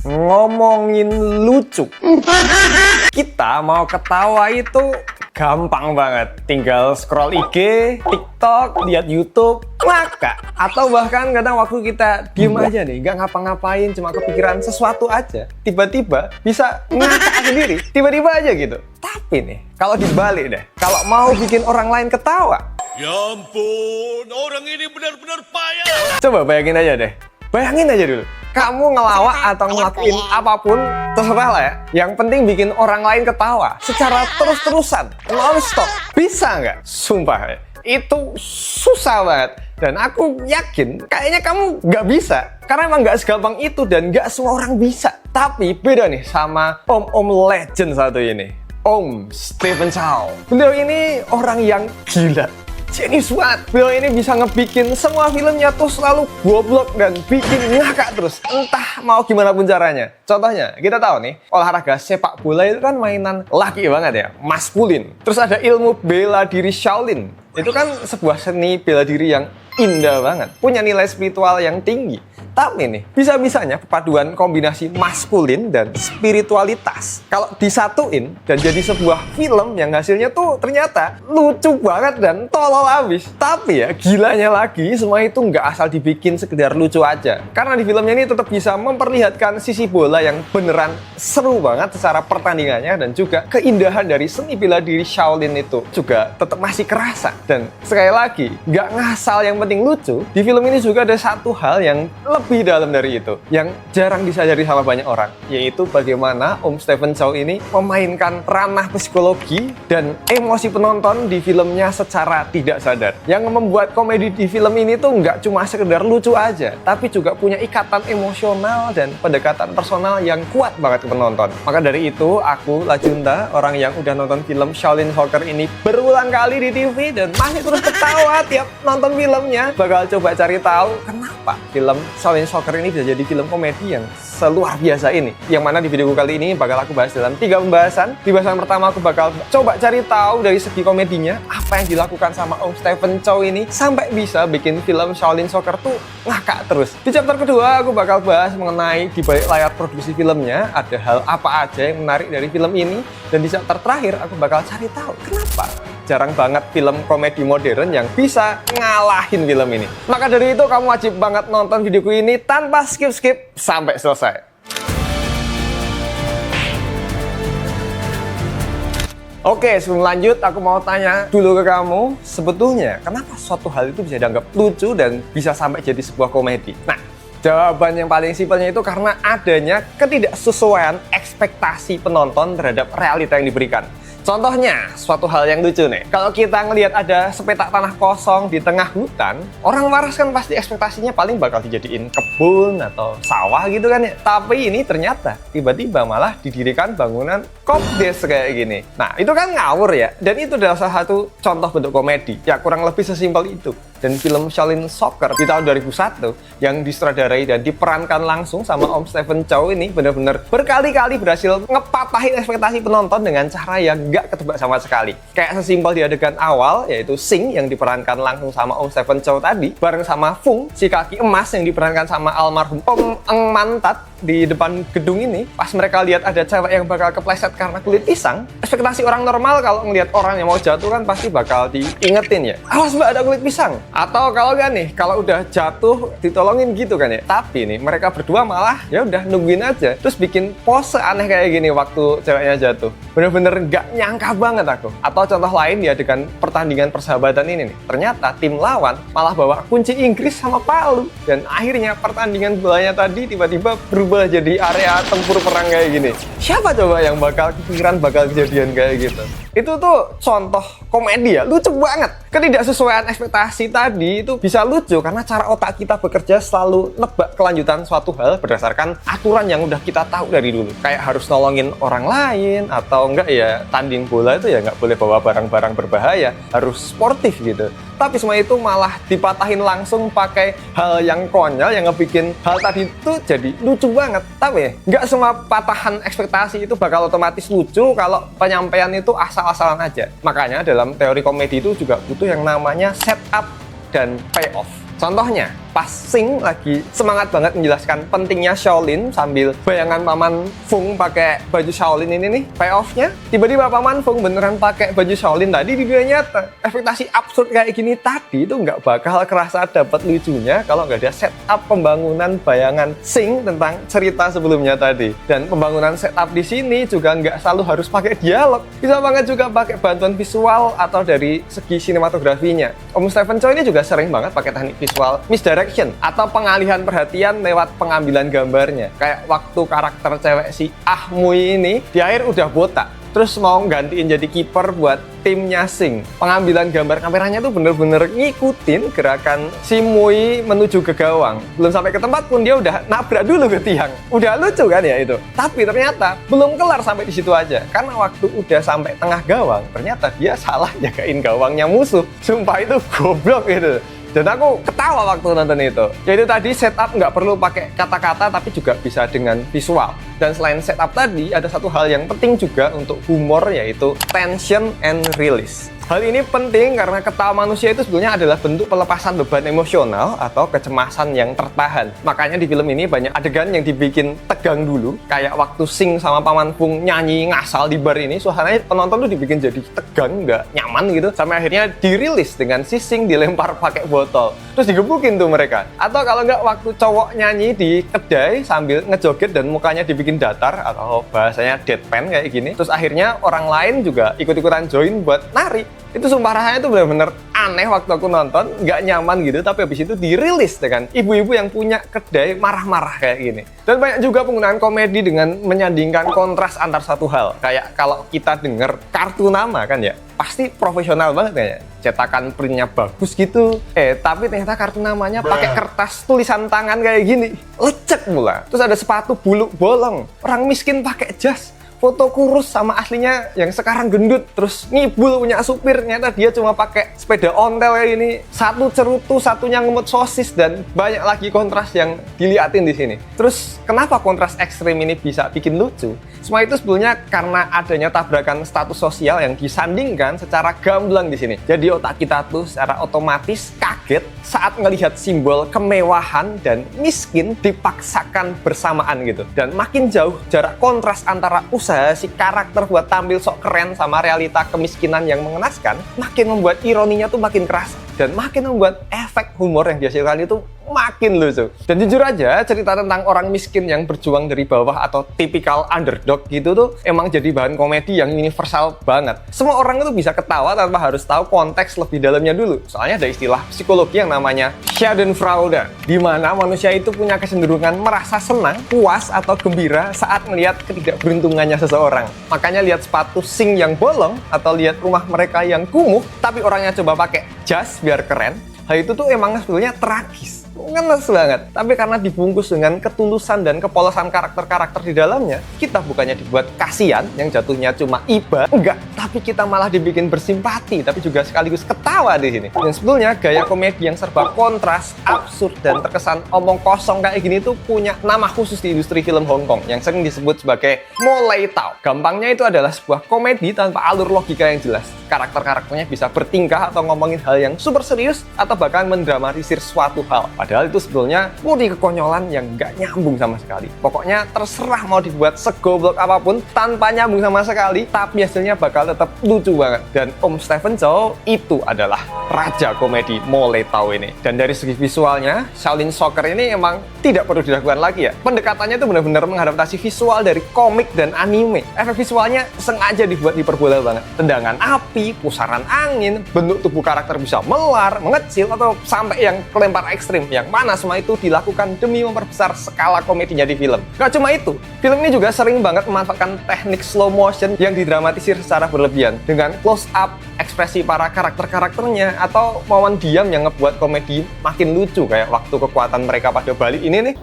Ngomongin lucu, kita mau ketawa itu gampang banget. Tinggal scroll IG, TikTok, lihat YouTube, ngakak. Atau bahkan kadang waktu kita diem aja nih, nggak ngapa-ngapain, cuma kepikiran sesuatu aja, tiba-tiba bisa ngakak sendiri, tiba-tiba aja gitu. Tapi nih, kalau dibalik deh, kalau mau bikin orang lain ketawa, ya ampun, orang ini benar-benar payah. coba bayangin aja deh. Bayangin aja dulu, kamu ngelawak atau ngelakuin apapun, terserah lah ya. Yang penting bikin orang lain ketawa secara terus-terusan, non-stop. Bisa nggak? Sumpah ya, itu susah banget. Dan aku yakin kayaknya kamu nggak bisa. Karena emang nggak segampang itu dan nggak semua orang bisa. Tapi beda nih sama om-om legend satu ini, Om Stephen Chow. Beliau ini orang yang gila, jenius banget. Beliau ini bisa ngebikin semua filmnya tuh selalu goblok dan bikin ngakak terus. Entah mau gimana pun caranya. Contohnya, kita tahu nih, olahraga sepak bola itu kan mainan laki banget ya, maskulin. Terus ada ilmu bela diri Shaolin. Itu kan sebuah seni bela diri yang indah banget, punya nilai spiritual yang tinggi. Tapi nih, bisa-bisanya perpaduan kombinasi maskulin dan spiritualitas kalau disatuin dan jadi sebuah film yang hasilnya tuh ternyata lucu banget dan tolol abis. Tapi ya, gilanya lagi, semua itu nggak asal dibikin sekedar lucu aja. Karena di filmnya ini tetap bisa memperlihatkan sisi bola yang beneran seru banget secara pertandingannya, dan juga keindahan dari seni bela diri Shaolin itu juga tetap masih kerasa. Dan sekali lagi, nggak ngasal yang penting lucu, di film ini juga ada satu hal yang lebih dalam dari itu, yang jarang disadari sama banyak orang, yaitu bagaimana Om Stephen Chow ini memainkan ranah psikologi dan emosi penonton di filmnya secara tidak sadar. Yang membuat komedi di film ini tuh nggak cuma sekedar lucu aja, tapi juga punya ikatan emosional dan pendekatan personal yang kuat banget ke penonton. Maka dari itu, aku Lajunta, orang yang udah nonton film Shaolin Soccer ini berulang kali di TV dan masih terus ketawa tiap nonton filmnya, bakal coba cari tahu kenapa film Shaolin Soccer ini bisa jadi film komedi yang seluar biasa ini. Yang mana di videoku kali ini bakal aku bahas dalam 3 pembahasan. Di bahasan pertama aku bakal coba cari tahu dari segi komedinya, apa yang dilakukan sama Om Stephen Chow ini sampai bisa bikin film Shaolin Soccer tuh ngakak terus. Di chapter kedua aku bakal bahas mengenai di balik layar produksi filmnya, ada hal apa aja yang menarik dari film ini. Dan di chapter terakhir aku bakal cari tahu kenapa jarang banget film komedi modern yang bisa ngalahin film ini. Maka dari itu kamu wajib banget nonton videoku ini tanpa skip-skip sampai selesai. Oke, sebelum lanjut aku mau tanya dulu ke kamu, sebetulnya kenapa suatu hal itu bisa dianggap lucu dan bisa sampai jadi sebuah komedi? Nah, jawaban yang paling simpelnya itu karena adanya ketidaksesuaian ekspektasi penonton terhadap realita yang diberikan. Contohnya, suatu hal yang lucu nih. Kalau kita ngelihat ada sepetak tanah kosong di tengah hutan, orang waras kan pasti ekspektasinya paling bakal dijadiin kebun atau sawah gitu kan ya. Tapi ini ternyata tiba-tiba malah didirikan bangunan kopdes kayak gini. Nah, itu kan ngawur ya. Dan itu adalah salah satu contoh bentuk komedi. Ya, kurang lebih sesimpel itu. Dan film Shaolin Soccer di tahun 2001 yang disutradarai dan diperankan langsung sama Om Stephen Chow ini benar-benar berkali-kali berhasil ngepatahin ekspektasi penonton dengan cara yang nggak ketebak sama sekali. Kayak sesimpel di adegan awal, yaitu Sing yang diperankan langsung sama Om Stephen Chow tadi, bareng sama Fung, si kaki emas yang diperankan sama almarhum Om Eng Mantat di depan gedung ini. Pas mereka lihat ada cewek yang bakal kepleset karena kulit pisang, ekspektasi orang normal kalau ngelihat orang yang mau jatuh kan pasti bakal diingetin ya, awas mbak ada kulit pisang. Atau kalau nggak nih, kalau udah jatuh ditolongin gitu kan ya. Tapi nih mereka berdua malah ya udah nungguin aja, terus bikin pose aneh kayak gini waktu ceweknya jatuh. Bener-bener nggak nyangka banget aku. Atau contoh lain di adegan pertandingan persahabatan ini nih, ternyata tim lawan malah bawa kunci Inggris sama palu, dan akhirnya pertandingan bolanya tadi tiba-tiba berubah jadi area tempur perang kayak gini. Siapa coba yang bakal kepikiran bakal kejadian kayak gitu? Itu tuh contoh komedi ya, lucu banget. Ketidaksesuaian ekspektasi tadi itu bisa lucu karena cara otak kita bekerja selalu nebak kelanjutan suatu hal berdasarkan aturan yang udah kita tahu dari dulu. Kayak harus nolongin orang lain, atau enggak ya tanding bola itu ya nggak boleh bawa barang-barang berbahaya, harus sportif gitu. Tapi semua itu malah dipatahin langsung pakai hal yang konyol yang ngebikin hal tadi itu jadi lucu banget. Tapi nggak semua patahan ekspektasi itu bakal otomatis lucu kalau penyampaian itu asal-asalan aja. Makanya dalam teori komedi itu juga butuh yang namanya setup dan payoff. Contohnya, pas Sing lagi semangat banget menjelaskan pentingnya Shaolin sambil bayangan Paman Fung pakai baju Shaolin ini nih, payoff-nya tiba-tiba Paman Fung beneran pakai baju Shaolin tadi di dunia nyata. Ekspektasi absurd kayak gini tadi itu nggak bakal kerasa dapat lucunya kalau nggak ada setup pembangunan bayangan Sing tentang cerita sebelumnya tadi. Dan pembangunan setup di sini juga nggak selalu harus pakai dialog, bisa banget juga pakai bantuan visual atau dari segi sinematografinya. Om Stephen Chow ini juga sering banget pakai teknik visual misdirection atau pengalihan perhatian lewat pengambilan gambarnya. Kayak waktu karakter cewek si Ah Mui ini di akhir udah botak, terus mau gantiin jadi kiper buat timnya Sing. Pengambilan gambar kameranya tuh bener-bener ngikutin gerakan si Mui menuju ke gawang. Belum sampai ke tempat pun dia udah nabrak dulu ke tiang. Udah lucu kan ya itu. Tapi ternyata belum kelar sampai di situ aja. Karena waktu udah sampai tengah gawang, ternyata dia salah jagain gawangnya musuh. Sumpah itu goblok gitu. Dan aku ketawa waktu nonton itu. Yaitu tadi setup nggak perlu pakai kata-kata tapi juga bisa dengan visual. Dan selain setup tadi, ada satu hal yang penting juga untuk humor, yaitu tension and release. Hal ini penting karena ketawa manusia itu sebetulnya adalah bentuk pelepasan beban emosional atau kecemasan yang tertahan. Makanya di film ini banyak adegan yang dibikin tegang dulu, kayak waktu Sing sama Paman Fung nyanyi ngasal di bar ini, suasananya penonton tuh dibikin jadi tegang, nggak nyaman gitu. Sampai akhirnya dirilis dengan si Sing dilempar pakai botol, terus digebukin tuh mereka. Atau kalau nggak waktu cowok nyanyi di kedai sambil ngejoget dan mukanya dibikin datar atau bahasanya deadpan kayak gini, terus akhirnya orang lain juga ikut-ikutan join buat nari. Itu sumpah rasanya tuh bener-bener aneh waktu aku nonton, nggak nyaman gitu, tapi habis itu dirilis dengan ibu-ibu yang punya kedai marah-marah kayak gini. Dan banyak juga penggunaan komedi dengan menyandingkan kontras antar satu hal. Kayak kalau kita denger kartu nama kan ya, pasti profesional banget kayaknya. Cetakan printnya bagus gitu. Tapi ternyata kartu namanya pakai kertas tulisan tangan kayak gini. Lecek pula. Terus ada sepatu bulu bolong. Orang miskin pakai jas. Foto kurus sama aslinya yang sekarang gendut, terus ngibul punya supir, ternyata dia cuma pakai sepeda ontel kayak ini, satu cerutu, satunya ngemut sosis, dan banyak lagi kontras yang diliatin di sini. Terus kenapa kontras ekstrim ini bisa bikin lucu? Semua itu sebetulnya karena adanya tabrakan status sosial yang disandingkan secara gamblang di sini. Jadi otak kita tuh secara otomatis kaget saat ngelihat simbol kemewahan dan miskin dipaksakan bersamaan gitu. Dan makin jauh jarak kontras antara usaha si karakter buat tampil sok keren sama realita kemiskinan yang mengenaskan, makin membuat ironinya tuh makin keras dan makin membuat efek humor yang dihasilkan itu makin lucu. Dan jujur aja, cerita tentang orang miskin yang berjuang dari bawah atau tipikal underdog gitu tuh emang jadi bahan komedi yang universal banget. Semua orang itu bisa ketawa tanpa harus tahu konteks lebih dalamnya dulu. Soalnya ada istilah psikologi yang namanya Schadenfreude, di mana manusia itu punya kecenderungan merasa senang, puas, atau gembira saat melihat ketidakberuntungannya seseorang. Makanya lihat sepatu Sing yang bolong atau lihat rumah mereka yang kumuh, tapi orangnya coba pakai jas biar keren, hal itu tuh emang sebetulnya tragis. Ngenes banget, tapi karena dibungkus dengan ketulusan dan kepolosan karakter-karakter di dalamnya, kita bukannya dibuat kasihan yang jatuhnya cuma iba, enggak, tapi kita malah dibikin bersimpati, tapi juga sekaligus ketawa di sini. Dan sebetulnya gaya komedi yang serba kontras, absurd, dan terkesan omong kosong kayak gini tuh punya nama khusus di industri film Hong Kong yang sering disebut sebagai Mo Lei Tao. Gampangnya itu adalah sebuah komedi tanpa alur logika yang jelas. Karakter-karakternya bisa bertingkah atau ngomongin hal yang super serius atau bahkan mendramatisir suatu hal. Padahal itu sebetulnya murni kekonyolan yang nggak nyambung sama sekali. Pokoknya terserah mau dibuat segoblok apapun tanpa nyambung sama sekali, tapi hasilnya bakal tetap lucu banget. Dan Om Stephen Chow itu adalah raja komedi Mo Lei Tao ini. Dan dari segi visualnya, Shaolin Soccer ini emang tidak perlu dilakukan lagi ya. Pendekatannya itu benar-benar mengadaptasi visual dari komik dan anime. Efek visualnya sengaja dibuat hiperbola banget. Tendangan api, pusaran angin, bentuk tubuh karakter bisa melar, mengecil, atau sampai yang kelempar ekstrim, yang mana semua itu dilakukan demi memperbesar skala komedinya di film. Gak cuma itu, film ini juga sering banget memanfaatkan teknik slow motion yang didramatisir secara berlebihan dengan close up ekspresi para karakter-karakternya atau momen diam yang ngebuat komedi makin lucu, kayak waktu kekuatan mereka pada balik ini nih.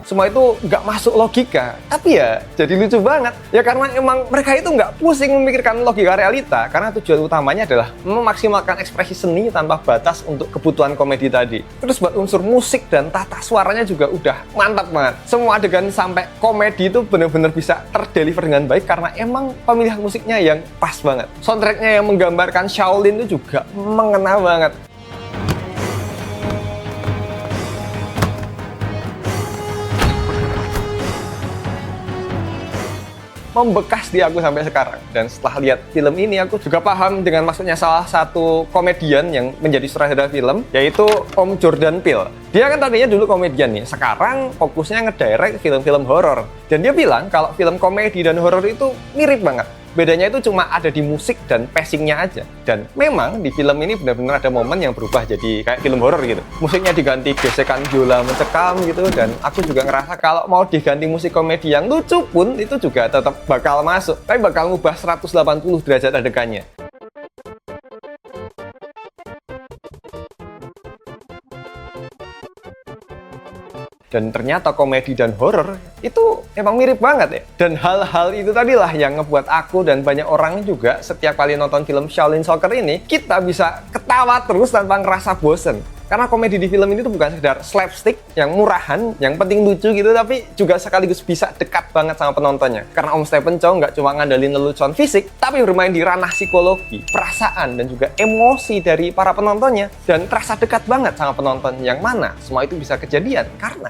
Semua itu nggak masuk logika, tapi ya jadi lucu banget. Ya karena emang mereka itu nggak pusing memikirkan logika realita, karena tujuan utamanya adalah memaksimalkan ekspresi seni tanpa batas untuk kebutuhan komedi tadi. Terus buat unsur musik dan tata suaranya juga udah mantap banget. Semua adegan sampai komedi itu benar-benar bisa terdeliver dengan baik karena emang pemilihan musiknya yang pas banget. Soundtracknya yang menggambarkan Shaolin itu juga mengena banget. Membekas di aku sampai sekarang. Dan setelah lihat film ini, aku juga paham dengan maksudnya salah satu komedian yang menjadi sutradara film, yaitu Om Jordan Peele. Dia kan tadinya dulu komedian nih, sekarang fokusnya ngedirect film-film horor. Dan dia bilang kalau film komedi dan horor itu mirip banget. Bedanya itu cuma ada di musik dan pacingnya aja. Dan memang di film ini benar-benar ada momen yang berubah jadi kayak film horor gitu. Musiknya diganti gesekan biola mencekam gitu. Dan aku juga ngerasa kalau mau diganti musik komedi yang lucu pun itu juga tetap bakal masuk. Tapi bakal ngubah 180 derajat adegannya. Dan ternyata komedi dan horor itu emang mirip banget ya. Dan hal-hal itu tadilah yang ngebuat aku dan banyak orang juga setiap kali nonton film Shaolin Soccer ini, kita bisa ketawa terus tanpa ngerasa bosen. Karena komedi di film ini tuh bukan sekedar slapstick yang murahan, yang penting lucu gitu, tapi juga sekaligus bisa dekat banget sama penontonnya. Karena Om Stephen Chow nggak cuma ngandelin lelucon fisik, tapi bermain di ranah psikologi, perasaan, dan juga emosi dari para penontonnya. Dan terasa dekat banget sama penonton, yang mana semua itu bisa kejadian karena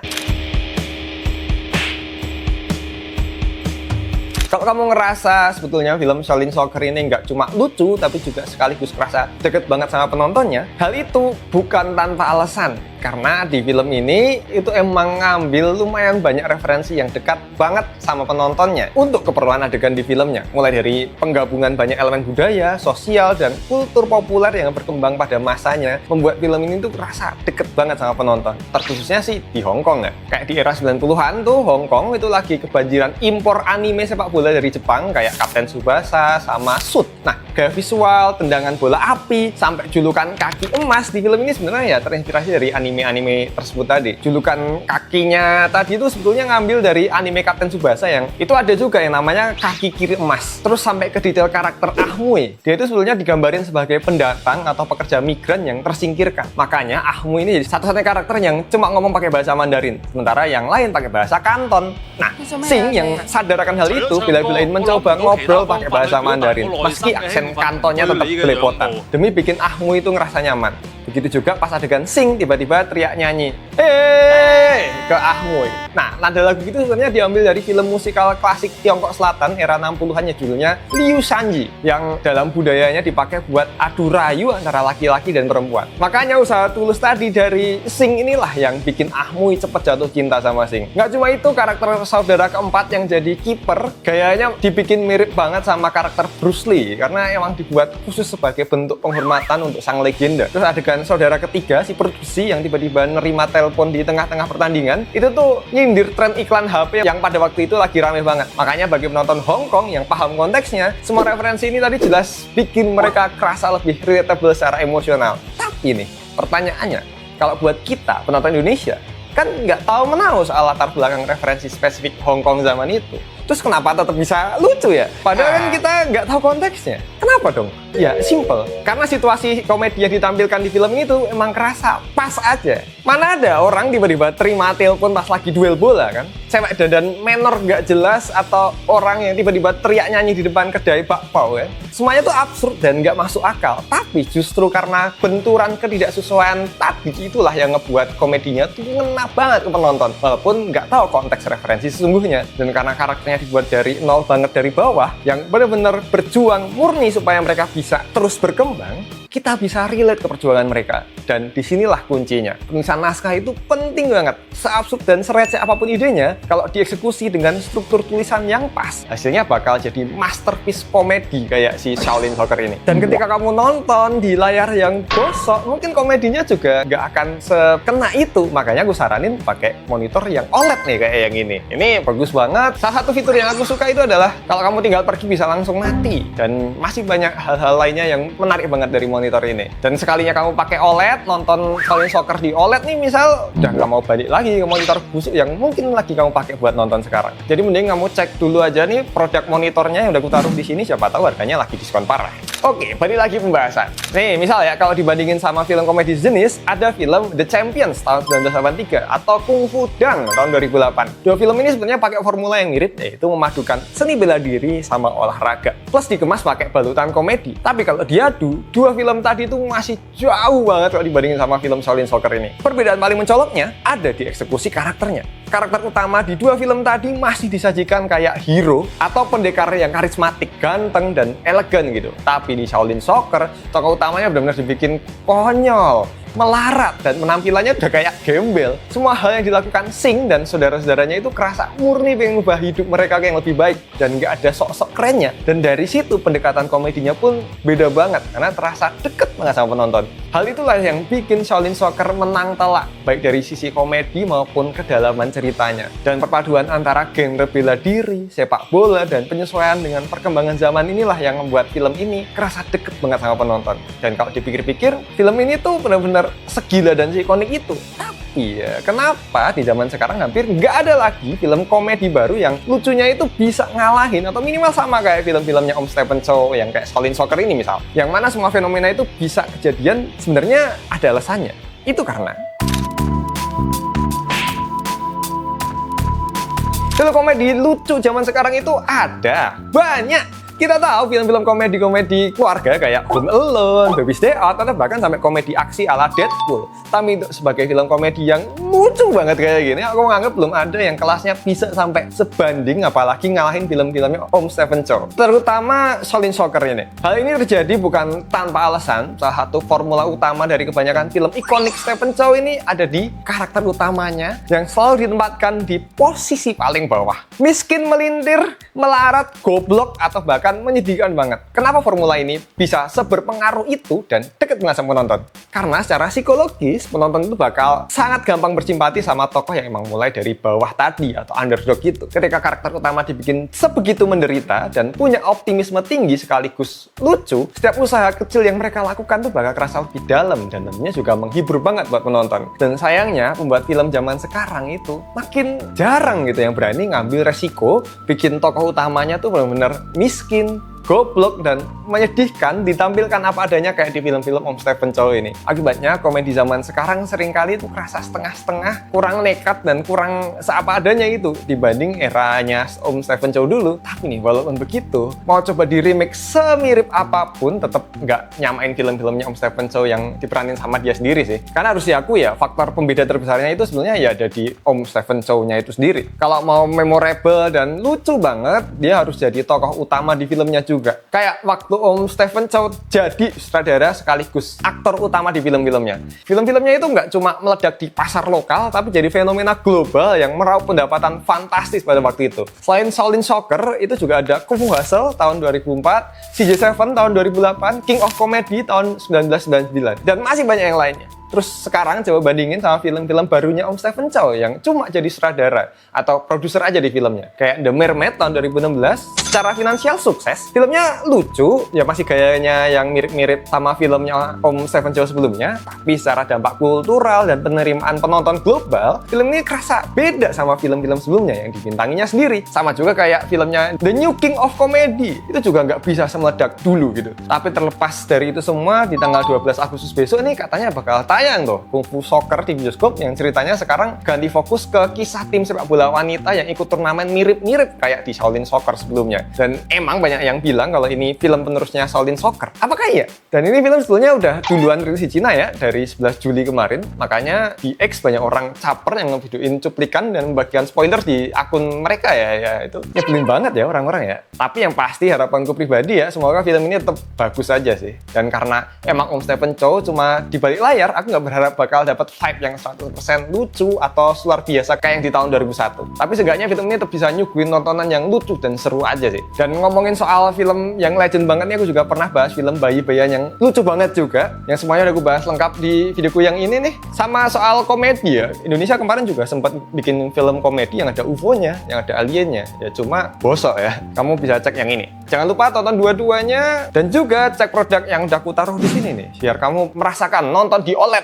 kalau kamu ngerasa sebetulnya film Shaolin Soccer ini nggak cuma lucu, tapi juga sekaligus kerasa deket banget sama penontonnya, hal itu bukan tanpa alasan. Karena di film ini itu emang ngambil lumayan banyak referensi yang dekat banget sama penontonnya untuk keperluan adegan di filmnya. Mulai dari penggabungan banyak elemen budaya, sosial, dan kultur populer yang berkembang pada masanya, membuat film ini tuh rasa deket banget sama penonton. Terkhususnya sih di Hong Kong ya. Kayak di era 90-an tuh Hong Kong itu lagi kebanjiran impor anime sepak bola dari Jepang kayak Kapten Tsubasa sama Shoot. Nah, gaya visual, tendangan bola api, sampai julukan kaki emas di film ini sebenarnya ya terinspirasi dari anime tersebut tadi. Julukan kakinya tadi itu sebetulnya ngambil dari anime Kapten Tsubasa yang itu ada juga yang namanya kaki kiri emas. Terus sampai ke detail karakter Ahmui. Dia itu sebetulnya digambarin sebagai pendatang atau pekerja migran yang tersingkirkan. Makanya Ahmui ini jadi satu-satunya karakter yang cuma ngomong pakai bahasa Mandarin. Sementara yang lain pakai bahasa Kanton. Nah, Sing yang sadar akan hal itu bila-bilain mencoba ngobrol pakai bahasa Mandarin. Meski aksen Kantonnya tetap belepotan. Demi bikin Ahmui itu ngerasa nyaman. Begitu juga pas adegan Sing tiba-tiba teriak nyanyi "Hei!" ke Ahmui. Nah, nada lagu itu sebenarnya diambil dari film musikal klasik Tiongkok Selatan era 60-an judulnya Liu Shanji, yang dalam budayanya dipakai buat adu rayu antara laki-laki dan perempuan. Makanya usaha tulus tadi dari Sing inilah yang bikin Ahmui cepet jatuh cinta sama Sing. Nggak cuma itu, karakter saudara keempat yang jadi kiper gayanya dibikin mirip banget sama karakter Bruce Lee karena emang dibuat khusus sebagai bentuk penghormatan untuk sang legenda. Terus adegan saudara ketiga, si produksi yang tiba-tiba nerima telepon di tengah-tengah pertandingan, itu tuh nyindir tren iklan HP yang pada waktu itu lagi rame banget. Makanya bagi penonton Hong Kong yang paham konteksnya, semua referensi ini tadi jelas bikin mereka kerasa lebih relatable secara emosional. Tapi nih, pertanyaannya, kalau buat kita, penonton Indonesia, kan nggak tahu menahu soal latar belakang referensi spesifik Hong Kong zaman itu. Terus kenapa tetap bisa lucu ya? Padahal kan kita nggak tahu konteksnya. Kenapa dong? Ya, simple. Karena situasi komedi yang ditampilkan di film itu emang kerasa pas aja. Mana ada orang tiba-tiba terima telepon pas lagi duel bola kan? Cewek dandan menor nggak jelas atau orang yang tiba-tiba teriak nyanyi di depan kedai bakpao ya? Semuanya tuh absurd dan nggak masuk akal. Tapi justru karena benturan ketidaksesuaian tadi itulah yang ngebuat komedinya tuh ngena banget ke penonton. Walaupun nggak tahu konteks referensi sesungguhnya. Dan karena karakternya dibuat dari nol banget dari bawah, yang benar-benar berjuang murni supaya mereka bisa terus berkembang, kita bisa relate ke perjuangan mereka. Dan disinilah kuncinya. Penulisan naskah itu penting banget. Seabsurd dan sereceh apapun idenya, kalau dieksekusi dengan struktur tulisan yang pas, hasilnya bakal jadi masterpiece komedi kayak si Shaolin Soccer ini. Dan ketika kamu nonton di layar yang gosok, mungkin komedinya juga nggak akan sekena itu. Makanya gue saranin pakai monitor yang OLED nih kayak yang ini. Ini bagus banget. Salah satu fitur yang aku suka itu adalah kalau kamu tinggal pergi bisa langsung mati. Dan masih banyak hal-hal lainnya yang menarik banget dari monitor monitor ini. Dan sekalinya kamu pakai OLED, nonton Shaolin Soccer di OLED nih misal, udah nggak mau balik lagi ke monitor busuk yang mungkin lagi kamu pakai buat nonton sekarang. Jadi mending kamu cek dulu aja nih produk monitornya yang udah aku taruh di sini, siapa tahu harganya lagi diskon parah. Oke, balik lagi pembahasan. Nih, misal ya, kalau dibandingin sama film komedi sejenis, ada film The Champions tahun 1983 atau Kung Fu Dang tahun 2008. Dua film ini sebenarnya pakai formula yang mirip, yaitu memadukan seni bela diri sama olahraga. Plus dikemas pakai balutan komedi. Tapi kalau diadu, dua film tadi itu masih jauh banget kalau dibandingin sama film Shaolin Soccer ini. Perbedaan paling mencoloknya ada di eksekusi karakternya. Karakter utama di dua film tadi masih disajikan kayak hero atau pendekar yang karismatik, ganteng, dan elegan gitu. Tapi di Shaolin Soccer, tokoh utamanya benar-benar dibikin konyol, melarat, dan penampilannya udah kayak gembel. Semua hal yang dilakukan Sing dan saudara-saudaranya itu kerasa murni pengen mengubah hidup mereka yang lebih baik dan nggak ada sok-sok kerennya. Dan dari situ pendekatan komedinya pun beda banget karena terasa deket banget sama penonton. Hal itulah yang bikin Shaolin Soccer menang telak, baik dari sisi komedi maupun kedalaman ceritanya. Dan perpaduan antara genre bela diri, sepak bola, dan penyesuaian dengan perkembangan zaman inilah yang membuat film ini kerasa deket banget sama penonton. Dan kalau dipikir-pikir, film ini tuh benar-benar segila dan seikonik itu. Tapi ya, kenapa di zaman sekarang hampir nggak ada lagi film komedi baru yang lucunya itu bisa ngalahin atau minimal sama kayak film-filmnya Om Stephen Chow yang kayak Shaolin Soccer ini misal. Yang mana semua fenomena itu bisa kejadian, sebenarnya ada alasannya. Itu karena film komedi lucu zaman sekarang itu ada banyak. Kita tahu film-film komedi-komedi keluarga kayak Home Alone, Baby's Day Out, atau bahkan sampai komedi aksi ala Deadpool. Tapi untuk sebagai film komedi yang lucu banget kayak gini, aku nganggep belum ada yang kelasnya bisa sampai sebanding, apalagi ngalahin film-filmnya Om Stephen Chow. Terutama Shaolin Soccer ini. Hal ini terjadi bukan tanpa alasan. Salah satu formula utama dari kebanyakan film ikonik Stephen Chow ini ada di karakter utamanya yang selalu ditempatkan di posisi paling bawah. Miskin, melintir, melarat, goblok, atau bahkan menyedihkan banget. Kenapa formula ini bisa seberpengaruh itu dan deket banget sama penonton? Karena secara psikologis, penonton itu bakal sangat gampang bersimpati sama tokoh yang emang mulai dari bawah tadi atau underdog gitu. Ketika karakter utama dibikin sebegitu menderita dan punya optimisme tinggi sekaligus lucu, setiap usaha kecil yang mereka lakukan tuh bakal kerasa lebih dalam dan tentunya juga menghibur banget buat penonton. Dan sayangnya, pembuat film zaman sekarang itu makin jarang gitu yang berani ngambil resiko bikin tokoh utamanya tuh benar-benar miskin, goblok, dan menyedihkan ditampilkan apa adanya kayak di film-film Om Stephen Chow ini. Akibatnya komedi zaman sekarang seringkali itu kerasa setengah-setengah, kurang nekat dan kurang seapa adanya itu dibanding eranya Om Stephen Chow dulu. Tapi nih, walaupun begitu, mau coba di remake semirip apapun tetap nggak nyamain film-filmnya Om Stephen Chow yang diperanin sama dia sendiri sih. Karena harus diakui ya, faktor pembeda terbesarnya itu sebenarnya ya ada di Om Stephen Chow-nya itu sendiri. Kalau mau memorable dan lucu banget, dia harus jadi tokoh utama di filmnya juga. Kayak waktu Om Stephen Chow jadi sutradara sekaligus aktor utama di film-filmnya. Film-filmnya itu nggak cuma meledak di pasar lokal, tapi jadi fenomena global yang meraup pendapatan fantastis pada waktu itu. Selain Shaolin Soccer, itu juga ada Kung Fu Hustle tahun 2004, CJ7 tahun 2008, King of Comedy tahun 1999, dan masih banyak yang lainnya. Terus sekarang coba bandingin sama film-film barunya Om Stephen Chow yang cuma jadi sutradara atau produser aja di filmnya. Kayak The Mermaid tahun 2016, secara finansial sukses, filmnya lucu, ya masih gayanya yang mirip-mirip sama filmnya Om Stephen Chow sebelumnya, tapi secara dampak kultural dan penerimaan penonton global, film ini kerasa beda sama film-film sebelumnya yang dibintanginya sendiri. Sama juga kayak filmnya The New King of Comedy, itu juga nggak bisa semeledak dulu gitu. Tapi terlepas dari itu semua, di tanggal 12 Agustus besok ini katanya bakal tayang tuh Kung Fu Soccer di bioskop yang ceritanya sekarang ganti fokus ke kisah tim sepak bola wanita yang ikut turnamen mirip-mirip kayak di Shaolin Soccer sebelumnya. Dan emang banyak yang bilang kalau ini film penerusnya Shaolin Soccer. Apakah iya? Dan ini film sebetulnya udah duluan rilis di Cina ya, dari 11 Juli kemarin. Makanya di X banyak orang caper yang ngevideoin cuplikan dan membagikan spoiler di akun mereka ya itu nyebelin banget ya orang-orang ya. Tapi yang pasti harapanku pribadi ya, semoga film ini tetap bagus aja sih. Dan karena emang Om Stephen Chow cuma di balik layar, aku aku nggak berharap bakal dapat vibe yang 100% lucu atau luar biasa kayak yang di tahun 2001. Tapi seenggaknya film ini tetap bisa nyuguhin tontonan yang lucu dan seru aja sih. Dan ngomongin soal film yang legend banget nih, aku juga pernah bahas film bayi-bayian yang lucu banget juga, yang semuanya udah aku bahas lengkap di videoku yang ini nih. Sama soal komedi ya, Indonesia kemarin juga sempat bikin film komedi yang ada UFO-nya, yang ada aliennya. Ya cuma bosok ya. Kamu bisa cek yang ini. Jangan lupa tonton dua-duanya dan juga cek produk yang udah aku taruh di sini nih, biar kamu merasakan nonton di OLED